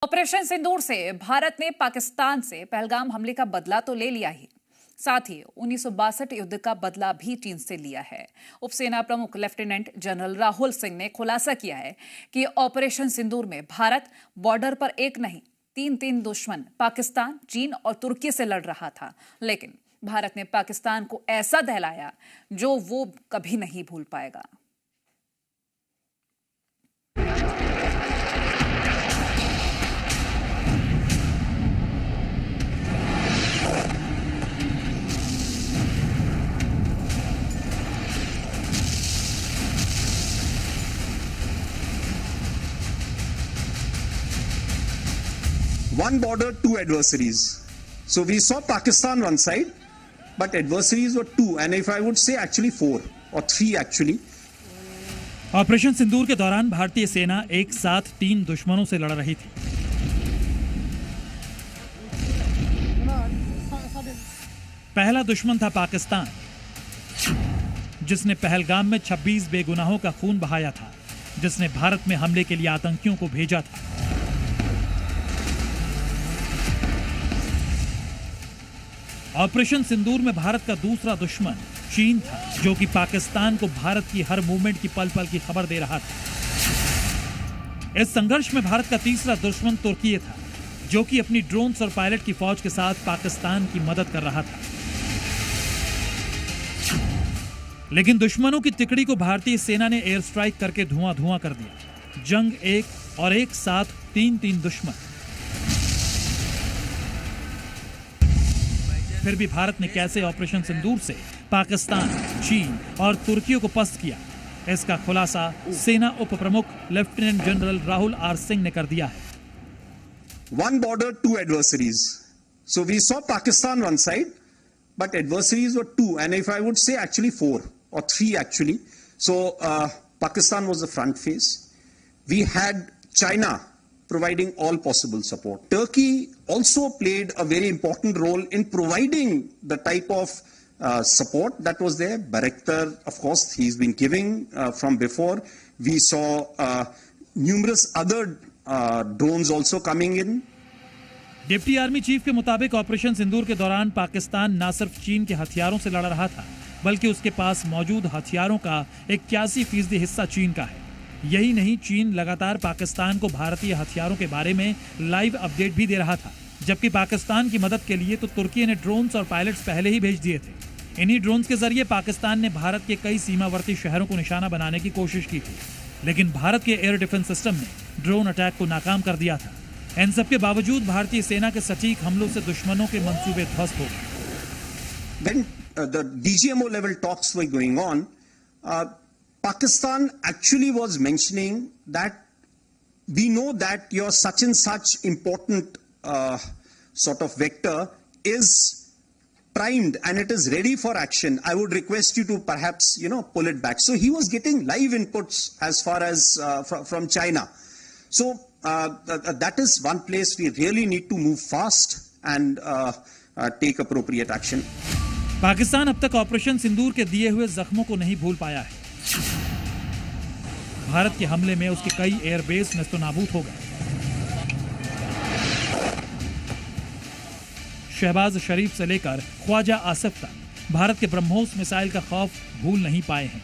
Operation सिंदूर से भारत ने पाकिस्तान से पहलगाम हमले का बदला तो ले लिया ही, साथ ही 1962 युद्ध का बदला भी चीन से लिया है। उपसेना प्रमुख लेफ्टिनेंट जनरल राहुल सिंह ने खुलासा किया है कि ऑपरेशन सिंदूर में भारत बॉर्डर पर एक नहीं तीन दुश्मन पाकिस्तान, चीन और तुर्की से लड़ रहा था, लेकिन भारत ने पाकिस्तान को ऐसा दहलाया जो वो कभी नहीं भूल पाएगा। One border, two adversaries. So we saw Pakistan one side, but adversaries were two, and if I would say actually four or three actually. Operation Sindoor के दौरान भारतीय सेना एक साथ 3 दुश्मनों से लड़ रही थी। पहला दुश्मन था पाकिस्तान, जिसने पहलगाम में 26 बेगुनाहों का खून बहाया था, जिसने भारत में हमले के लिए आतंकियों को भेजा था। ऑपरेशन सिंदूर में भारत का दूसरा दुश्मन चीन था, जो कि पाकिस्तान को भारत की हर मूवमेंट की पल पल की खबर दे रहा था। इस संघर्ष में भारत का तीसरा दुश्मन तुर्की था, जो कि अपनी ड्रोन्स और पायलट की फौज के साथ पाकिस्तान की मदद कर रहा था। लेकिन दुश्मनों की तिकड़ी को भारतीय सेना ने एयर स्ट्राइक करके धुआं कर दिया। जंग एक और एक साथ तीन दुश्मन। फिर भी भारत ने कैसे ऑपरेशन सिंदूर से पाकिस्तान, चीन और तुर्कियों को पस्त किया, इसका खुलासा सेना उप प्रमुख lieutenant general Rahul R Singh ने कर दिया है। One border, two adversaries. So we saw Pakistan one side, but adversaries were two, and if I would say actually four or three actually. So Pakistan was the front face. We had China providing all possible support. Turkey also played a very important role in providing the type of support that was there. Bayraktar, of course, he's been giving from before. We saw numerous other drones also coming in. Deputy army chief के मुताबिक operation Sindoor के दौरान पाकिस्तान न सिर्फ चीन के हथियारों से लड़ रहा था, बल्कि उसके पास मौजूद हथियारों का 81% हिस्सा चीन का है। यही नहीं, चीन लगातार पाकिस्तान को भारतीय हथियारों के बारे में लाइव अपडेट भी दे रहा था। जबकि पाकिस्तान की मदद के लिए तो तुर्की ने ड्रोन्स और पायलट्स पहले ही भेज दिए थे। इन्हीं ड्रोन्स के जरिए पाकिस्तान ने भारत के कई सीमावर्ती शहरों को निशाना बनाने की कोशिश की थी, लेकिन भारत के एयर डिफेंस सिस्टम ने ड्रोन अटैक को नाकाम कर दिया था। इन सब के बावजूद भारतीय सेना के सटीक हमलों से दुश्मनों के मंसूबे ध्वस्त हो गए। When the DGMO level talks were going on, Pakistan actually was mentioning that we know that your such and such important sort of vector is primed and it is ready for action. I would request you to perhaps, pull it back. So he was getting live inputs as far as from China. So that is one place we really need to move fast and take appropriate action. Pakistan अब तक operation Sindoor के दिए हुए जख्मों को नहीं भूल पाया है। भारत के हमले में उसके कई एयरबेस नस्तोनाबूद हो गए। शहबाज शरीफ से लेकर ख्वाजा आसिफ तक भारत के ब्रह्मोस मिसाइल का खौफ भूल नहीं पाए हैं।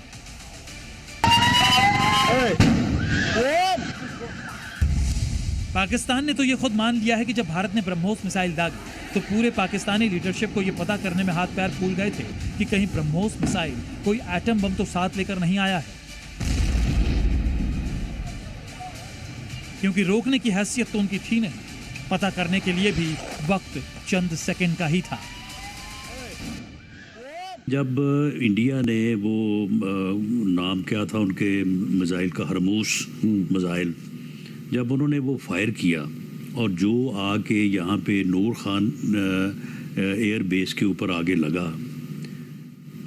पाकिस्तान ने तो यह खुद मान लिया है कि जब भारत ने ब्रह्मोस मिसाइल दागी तो पूरे पाकिस्तानी लीडरशिप को यह पता करने में हाथ पैर फूल गए थे कि कहीं ब्रह्मोस मिसाइल कोई एटम बम तो साथ लेकर नहीं आया है, क्योंकि रोकने की हैसियत तो उनकी थी नहीं। पता करने के लिए भी वक्त चंद सेकंड का ही था। जब इंडिया ने वो नाम क्या था उनके मिसाइल का, हरमूस मिसाइल, जब उन्होंने वो फायर किया और जो आके यहाँ पे नूर खान एयर बेस के ऊपर आगे लगा,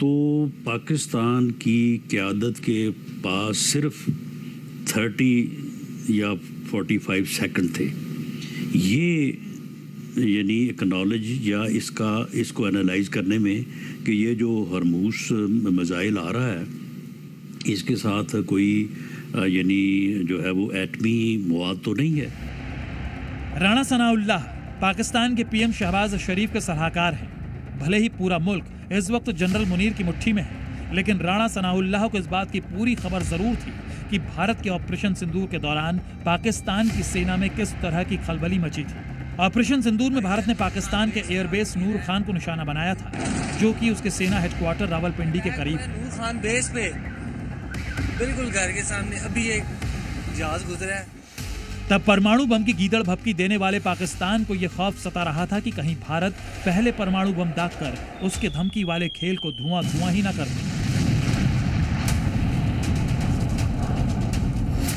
तो पाकिस्तान की क़यादत के पास सिर्फ 30 या 45 सेकंड थे। ये यानी एक्नॉलेज या इसको एनालाइज करने में कि ये जो हरमूस मिसाइल आ रहा है, इसके साथ कोई यानी जो है वो एटमी मवाद तो नहीं है। राणा सनाउल्लाह पाकिस्तान के पीएम शहबाज शरीफ के सलाहकार हैं। भले ही पूरा मुल्क इस वक्त जनरल मुनीर की मुट्ठी में है, लेकिन राणा सनाउल्लाह को इस बात की पूरी खबर जरूर थी कि भारत के ऑपरेशन सिंदूर के दौरान पाकिस्तान की सेना में किस तरह की खलबली मची थी। ऑपरेशन सिंदूर में भारत ने पाकिस्तान के एयरबेस नूर खान को निशाना बनाया था, जो कि उसके सेना हेडक्वार्टर रावलपिंडी के करीब है। नूर खान बेस पे बिल्कुल घर के सामने अभी एक जहाज गुजरा है। तब परमाणु बम की गीदड़ भपकी देने वाले पाकिस्तान को यह खौफ सता रहा था कि कहीं भारत पहले परमाणु बम दागकर उसके धमकी वाले खेल को धुआं ही न कर दे।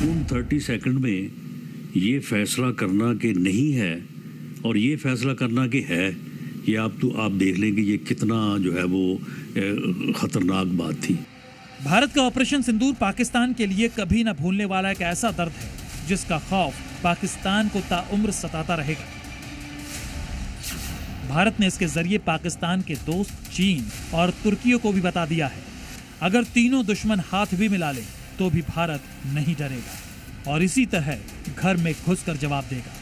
उन 30 सेकंड में ये फैसला करना कि नहीं है और ये फैसला करना कि है, ये आप देख लेंगे ये कितना जो है वो खतरनाक बात थी। भारत का ऑपरेशन सिंदूर पाकिस्तान के लिए कभी न भूलने वाला एक ऐसा दर्द है जिसका खौफ पाकिस्तान को ताउम्र सताता रहेगा। भारत ने इसके जरिए पाकिस्तान के दोस्त चीन और तुर्की को भी बता दिया है, अगर तीनों दुश्मन हाथ भी मिला ले तो भी भारत नहीं डरेगा और इसी तरह घर में घुसकर जवाब देगा।